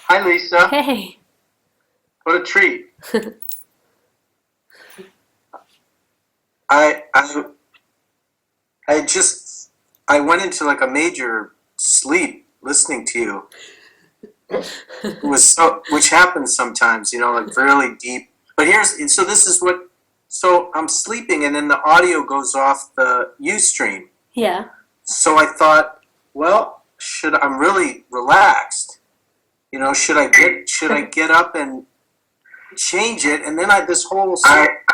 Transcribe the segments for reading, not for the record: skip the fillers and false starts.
Hi, Lisa. Hey. What a treat. I I I just I went into like a major sleep listening to you. It was which happens sometimes, like really deep. But this is what so I'm sleeping and then the audio goes off the Ustream. Yeah. So I thought, well, I'm really relaxed. Should I get up and change it? And then this whole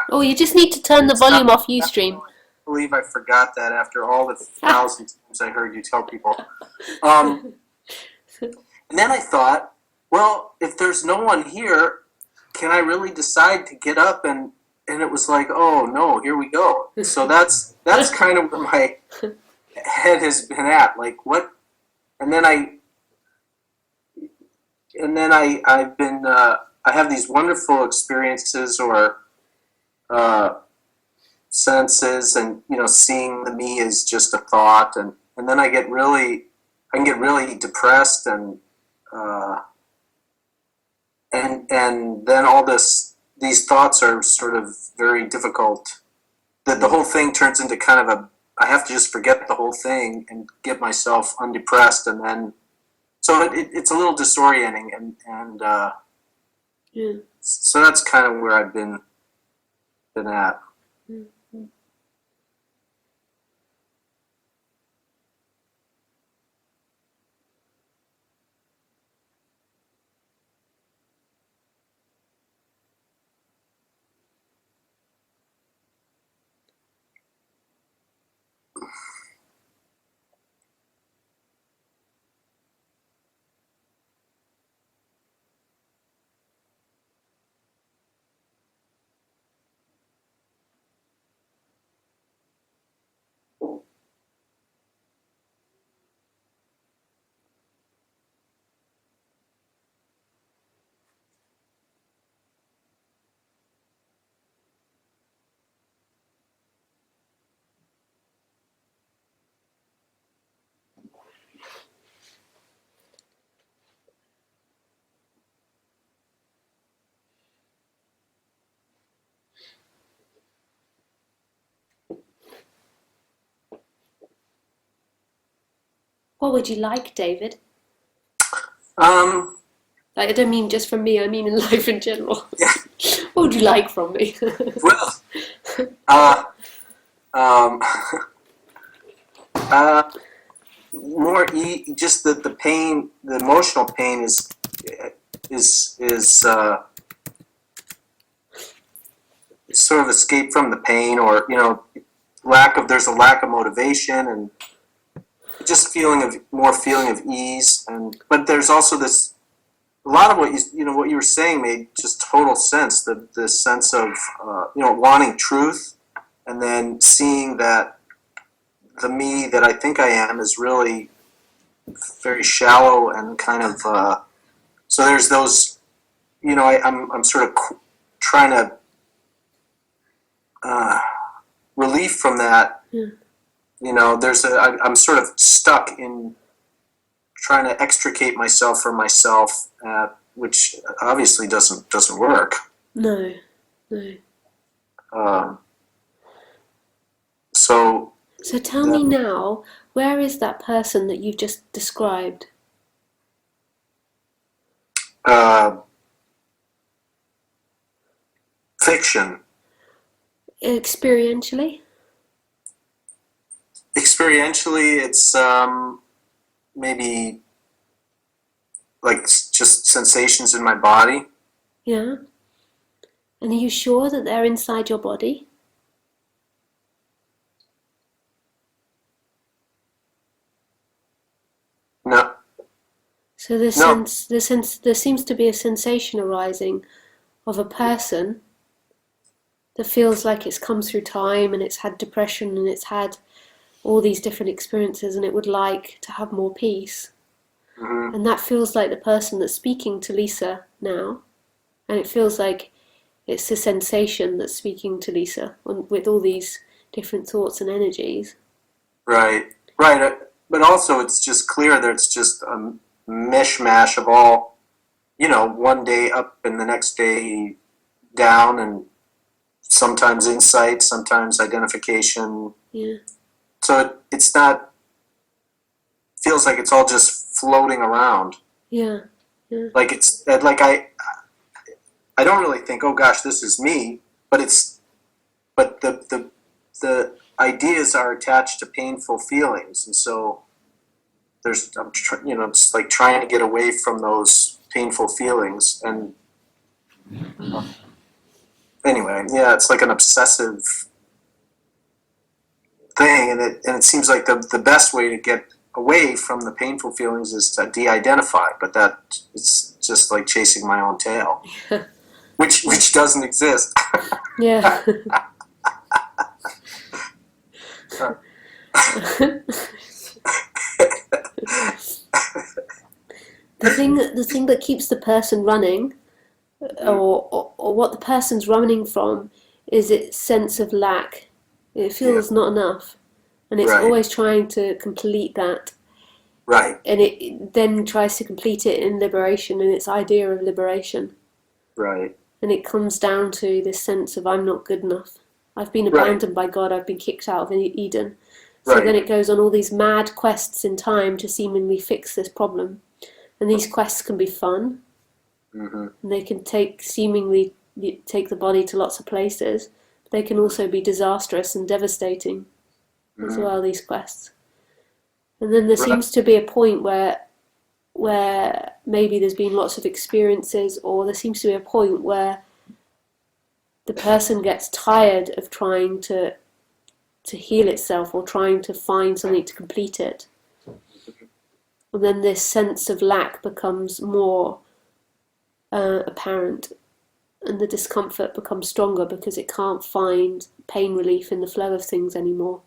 Oh, you just need to turn the stuff. volume off Ustream. Believe I forgot that after all the thousand times I heard you tell people. Um, and then I thought, well, if there's no one here, can I really decide to get up? And it was like, oh no, here we go. So that's kind of where my head has been at. Like what? And then I've been I have these wonderful experiences or senses, and seeing the me is just a thought, and then I can get really depressed, uh, and then these thoughts are sort of very difficult. That the whole thing turns into kind of I have to just forget the whole thing and get myself undepressed, and then so it's a little disorienting, and Yeah. so that's kind of where I've been at. What would you like, David? Um, Like, I don't mean just from me, I mean in life in general. yeah, What would you like from me? well, uh, um, uh, just the pain, the emotional pain is sort of escape from the pain, or there's a lack of motivation, and just feeling of ease, but there's also this a lot of what you were saying made just total sense. The sense of wanting truth, and then seeing that the me that I think I am is really very shallow and kind of so there's those I'm sort of trying to relief from that. Yeah. I'm sort of stuck in trying to extricate myself from myself, which obviously doesn't work. No, no. Um, so So tell the me now, where is that person that you've just described? uh, fiction, Experientially? experientially, it's maybe like just sensations in my body. Yeah. And are you sure that they're inside your body? No, So no. there seems to be a sensation arising of a person that feels like it's come through time and it's had depression and it's had all these different experiences and it would like to have more peace. Hmm. And that feels like the person that's speaking to Lisa now. And it feels like it's the sensation that's speaking to Lisa with all these different thoughts and energies. Right, right. But also, it's just clear that it's just a mishmash of all one day up and the next day down, and sometimes insight, sometimes identification. Yeah. So it's not, feels like it's all just floating around. Yeah. Yeah. Like it's like I don't really think, oh gosh, this is me, but the ideas are attached to painful feelings, and so it's like trying to get away from those painful feelings. And anyway, yeah, it's like an obsessive thing, and it seems like the best way to get away from the painful feelings is to de-identify, but that it's just like chasing my own tail, which doesn't exist. Yeah. The thing that keeps the person running, or what the person's running from, is its sense of lack. It feels not enough, and it's Right. always trying to complete that. Right. And it then tries to complete it in liberation, and its idea of liberation. Right. And it comes down to this sense of I'm not good enough. I've been abandoned by God. I've been kicked out of Eden. So then it goes on all these mad quests in time to seemingly fix this problem. And these quests can be fun. Mm-hmm. And they can seemingly take the body to lots of places. But they can also be disastrous and devastating as well, these quests. And then there seems to be a point where maybe there's been lots of experiences, or there seems to be a point where the person gets tired of trying to heal itself or trying to find something to complete it. And then this sense of lack becomes more apparent, and the discomfort becomes stronger because it can't find pain relief in the flow of things anymore.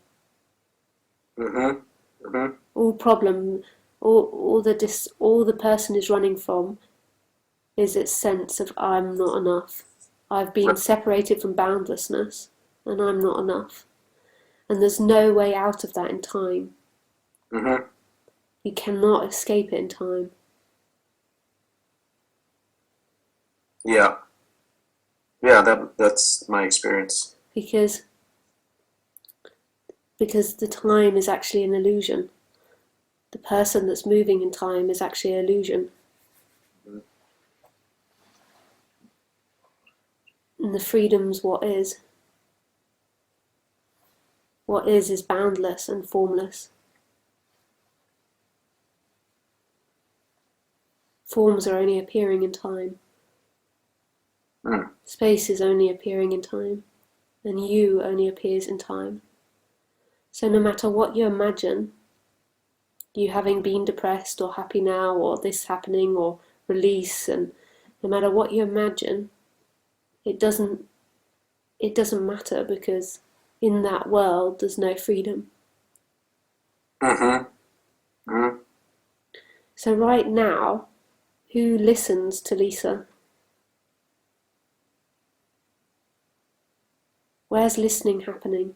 Mm-hmm. Mm-hmm. All the person is running from is its sense of I'm not enough. I've been separated from boundlessness, and I'm not enough. And there's no way out of that in time. Mm-hmm. You cannot escape it in time. Yeah. Yeah, that's my experience. Because the time is actually an illusion. The person that's moving in time is actually an illusion. And the freedom's what is. What is boundless and formless. Forms are only appearing in time. Space is only appearing in time. And you only appears in time. So no matter what you imagine, you having been depressed or happy now, or this happening or release, and no matter what you imagine, it doesn't matter, because in that world there's no freedom. Mm-hmm. Mm-hmm. So right now, who listens to Lisa? Where's listening happening?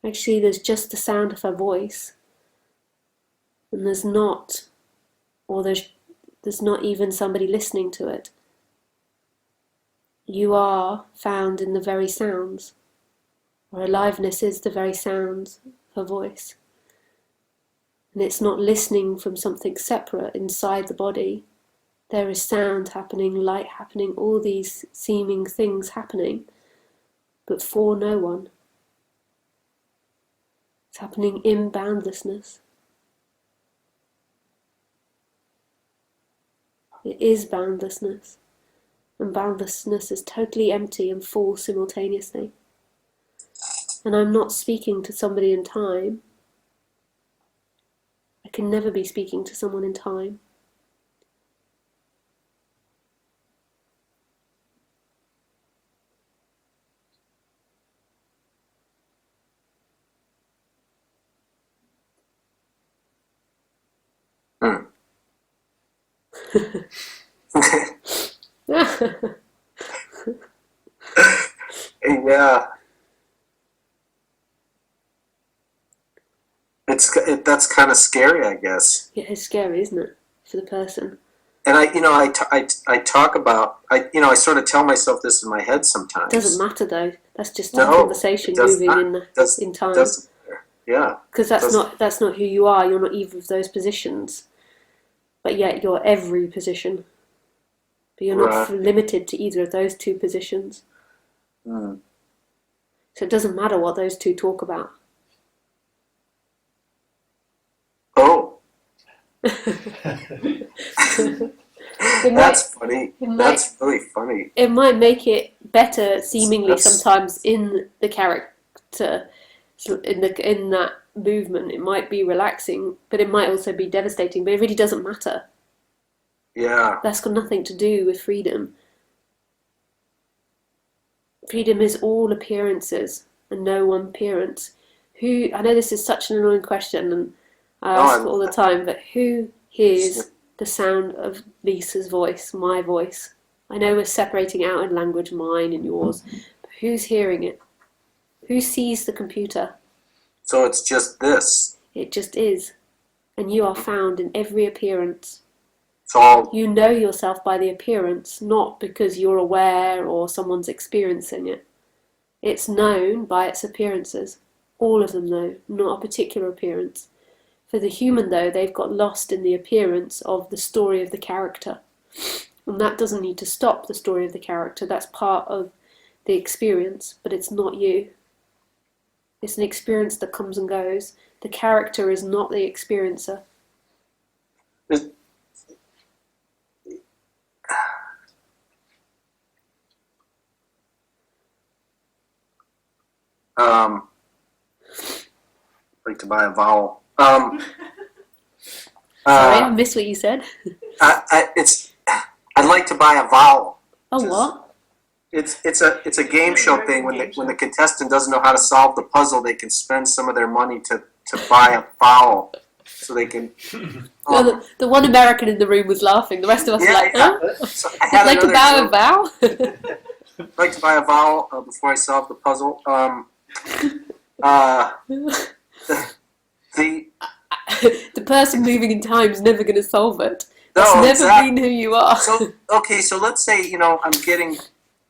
Actually, there's just the sound of her voice, and there's not even somebody listening to it. You are found in the very sounds, or aliveness is the very sounds of her voice. And it's not listening from something separate inside the body. There is sound happening, light happening, all these seeming things happening, but for no one. It's happening in boundlessness. It is boundlessness, and boundlessness is totally empty and full simultaneously. And I'm not speaking to somebody in time. I can never be speaking to someone in time. Yeah. that's kind of scary, I guess. Yeah, it's scary, isn't it, for the person? And I talk about, I sort of tell myself this in my head sometimes. It doesn't matter though. That's just a No, conversation it does moving not. in time. Doesn't matter. Yeah. Because that's not who you are. You're not either of those positions. But yet you're every position. But you're not limited to either of those two positions. Mm. So it doesn't matter what those two talk about. Oh. That's funny. That's really funny. It might make it better, seemingly That's sometimes in the character, in that movement. It might be relaxing, but it might also be devastating. But it really doesn't matter. Yeah. That's got nothing to do with freedom. Freedom is all appearances and no one appearance. I know this is such an annoying question, and I ask all the time, but who hears the sound of Lisa's voice, my voice? I know we're separating out in language, mine and yours, but who's hearing it? Who sees the computer? So it's just this. It just is. And you are found in every appearance. It's all... You know yourself by the appearance, not because you're aware or someone's experiencing it. It's known by its appearances. All of them know, not a particular appearance. For the human, though, they've got lost in the appearance of the story of the character. And that doesn't need to stop the story of the character. That's part of the experience, but it's not you. It's an experience that comes and goes. The character is not the experiencer. Like to buy a vowel. Sorry, I missed what you said. I'd like to buy a vowel. Oh, what? It's a game show thing. When the contestant doesn't know how to solve the puzzle, they can spend some of their money to buy a vowel, so they can. No, the one American in the room was laughing. The rest of us were like, huh? So I had like to bow a vowel? I'd like to buy a vowel before I solve the puzzle. The person moving in time is never going to solve it. That's No, never exactly. been who you are. So let's say I'm getting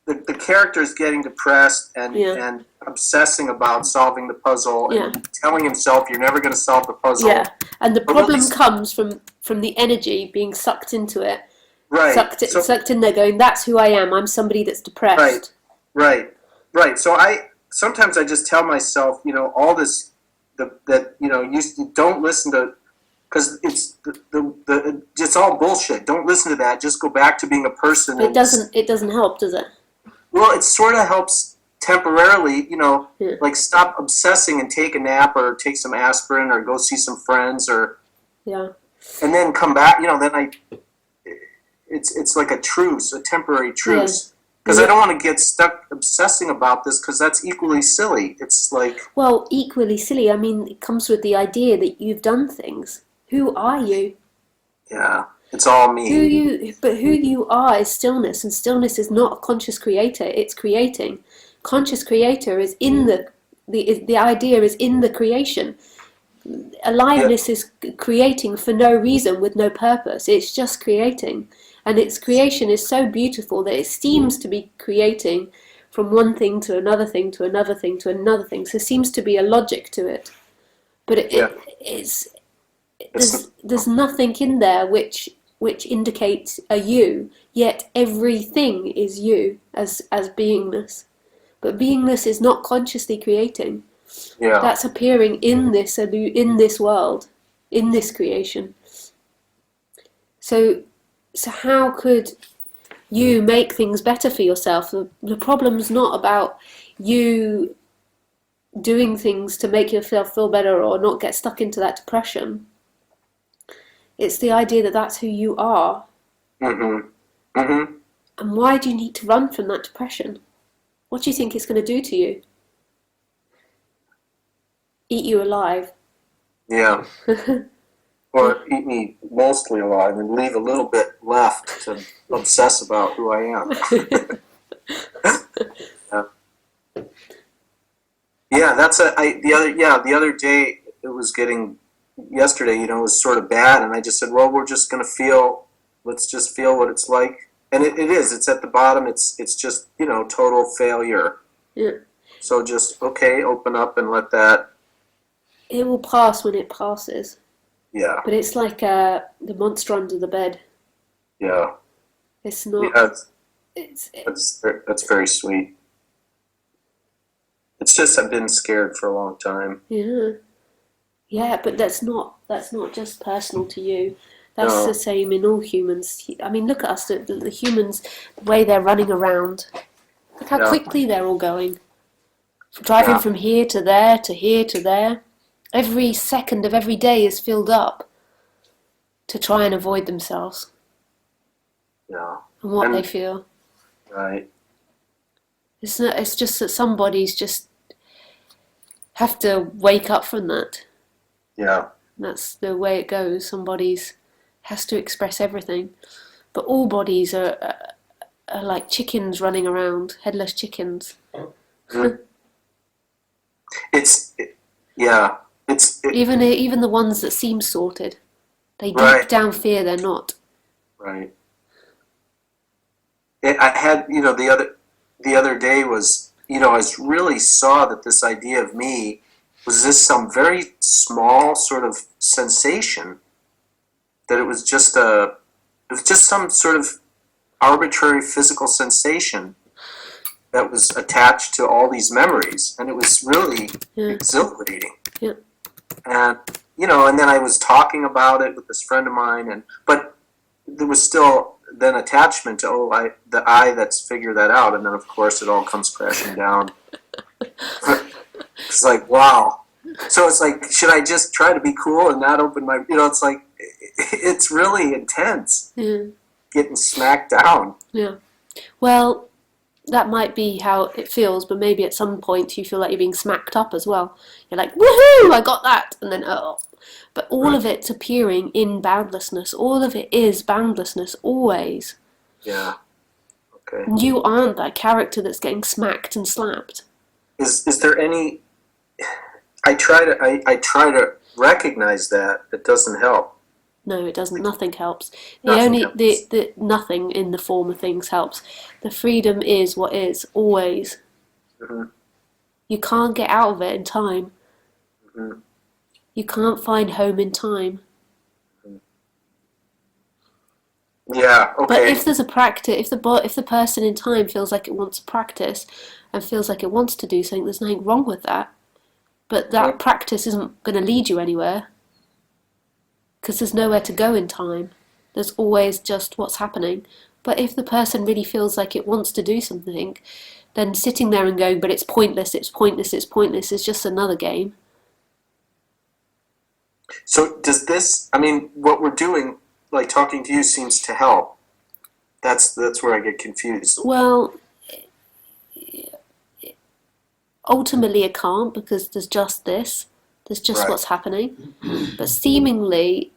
the character is getting depressed and obsessing about solving the puzzle and telling himself you're never going to solve the puzzle. Yeah, and the problem comes from the energy being sucked into it. Right. Sucked in there, going, that's who I am. I'm somebody that's depressed. Right. So sometimes I just tell myself, all this that you don't listen to, because it's all bullshit. Don't listen to that. Just go back to being a person. But it doesn't help, does it? Well, it sort of helps temporarily, like stop obsessing and take a nap or take some aspirin or go see some friends and then come back. Then it's like a truce, a temporary truce. Because I don't want to get stuck obsessing about this, because that's equally silly. It's like... Well, equally silly. I mean, it comes with the idea that you've done things. Who are you? Yeah, it's all me. But who you are is stillness, and stillness is not a conscious creator. It's creating. Conscious creator is in the idea is in the creation. Aliveness is creating for no reason, with no purpose. It's just creating. And its creation is so beautiful that it seems to be creating from one thing to another thing to another thing to another thing. So there seems to be a logic to it. But there's nothing in there which indicates a you, yet everything is you as beingness. But beingness is not consciously creating. Yeah. That's appearing in this world, in this creation. So how could you make things better for yourself? The problem's not about you doing things to make yourself feel better or not get stuck into that depression. It's the idea that that's who you are. Mm-hmm. Mm-hmm. And why do you need to run from that depression? What do you think it's going to do to you? Eat you alive. Yeah. Or eat me mostly alive and leave a little bit left to obsess about who I am. Yeah, that's the other day. it was getting, yesterday, you know, it was sort of bad, and I just said, well, we're just going to let's just feel what it's like. And it is, it's at the bottom, it's just, you know, total failure. Yeah. So just, okay, open up and let that, It will pass when it passes. yeah, But it's like the monster under the bed. yeah. It's not. Yeah, It's that's very sweet. It's just I've been scared for a long time. yeah, yeah. But that's not just personal to you. That's the No, same in all humans. I mean, look at us. The humans, the way they're running around. Look how yeah, quickly they're all going. Driving yeah, from here to there to here to there. Every second of every day is filled up to try and avoid themselves yeah. and what they And feel. right, It's not, it's just that some bodies just have to wake up from that. yeah, That's the way it goes. Some bodies has to express everything, but all bodies are like chickens running around, headless chickens. Mhm. Yeah, Even the ones that seem sorted, they deep right, down fear they're not. right. I had, you know, the other day was, you know, I really saw that this idea of me was this some very small sort of sensation, that it was just some sort of arbitrary physical sensation that was attached to all these memories, and it was really Yeah, exhilarating. yeah, And you know, and then I was talking about it with this friend of mine, and but there was still then attachment to the I that's figured that out, and then of course it all comes crashing down. It's like, wow. So it's like, should I just try to be cool and not open my, you know, it's like, it's really intense yeah, getting smacked down. yeah. Well, that might be how it feels, but maybe at some point you feel like you're being smacked up as well. You're like, woohoo, I got that, and then oh. But all of it's appearing in boundlessness. All of it is boundlessness, always. Yeah. Okay. And you aren't that character that's getting smacked and slapped. Is there any, I try to recognize that. It doesn't help. No, it doesn't. Nothing helps. Nothing helps. The nothing in the form of things helps. The freedom is what is, always. Hmm. You can't get out of it in time. Hmm. You can't find home in time. Yeah. But Okay. if there's a practice, if the person in time feels like it wants to practice and feels like it wants to do something, there's nothing wrong with that. But that Mhm. practice isn't going to lead you anywhere because there's nowhere to go in time. There's always just what's happening. But if the person really feels like it wants to do something, then sitting there and going, but it's pointless, it's pointless, it's pointless, is just another game. So does this? I mean, what we're doing, like talking to you, seems to help. That's where I get confused. Well, ultimately it can't because there's just this. There's just Right. what's happening. But seemingly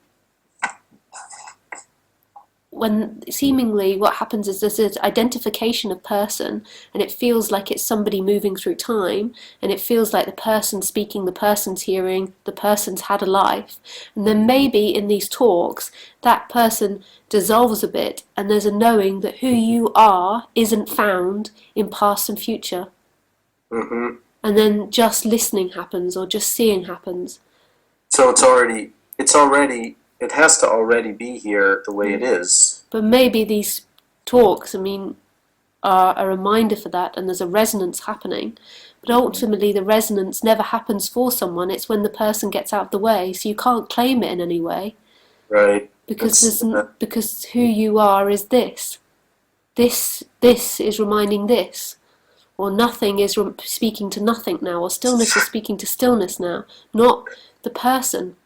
what happens is there's this identification of person and it feels like it's somebody moving through time and it feels like the person's speaking, the person's hearing, the person's had a life, and then maybe in these talks that person dissolves a bit and there's a knowing that who you are isn't found in past and future, Hmm. and then just listening happens or just seeing happens. So it has to already be here the way it is. But maybe these talks, I mean, are a reminder for that, and there's a resonance happening. But ultimately, the resonance never happens for someone. It's when the person gets out of the way. So you can't claim it in any way Right. because because who you are is this. This is reminding this, or nothing is speaking to nothing now, or stillness is speaking to stillness now, not the person.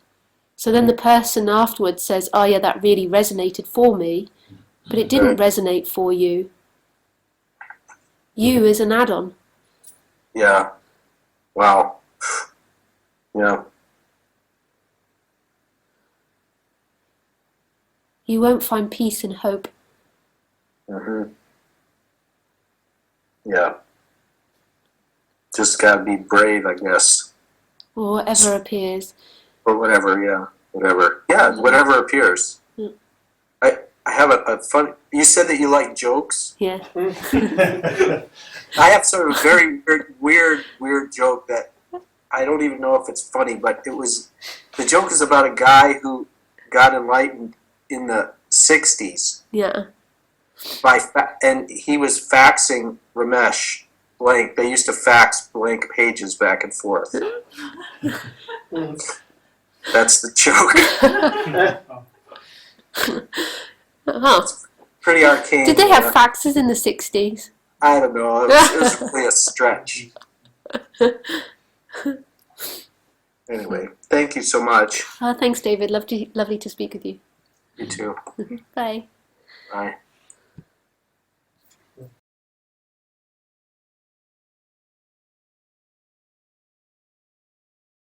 So then the person afterwards says, "Oh yeah, that really resonated for me," but it didn't Right. resonate for you. You is an add-on. Yeah. Wow. Yeah. You won't find peace and hope. Hmm. Yeah. Just gotta be brave, I guess. or whatever appears. Or whatever, yeah. Whatever. Yeah, whatever appears. Mm. I have a fun... You said that you like jokes. Yeah. I have sort of a very weird joke that I don't even know if it's funny, but it was... The joke is about a guy who got enlightened in the 60s. Yeah. And he was faxing Ramesh blank. They used to fax blank pages back and forth. That's the joke. Huh. Pretty arcane. Did they have faxes in the 60s? I don't know. It was really a stretch. Anyway, thank you so much. Thanks, David. Lovely to speak with you. You too. Bye. Bye.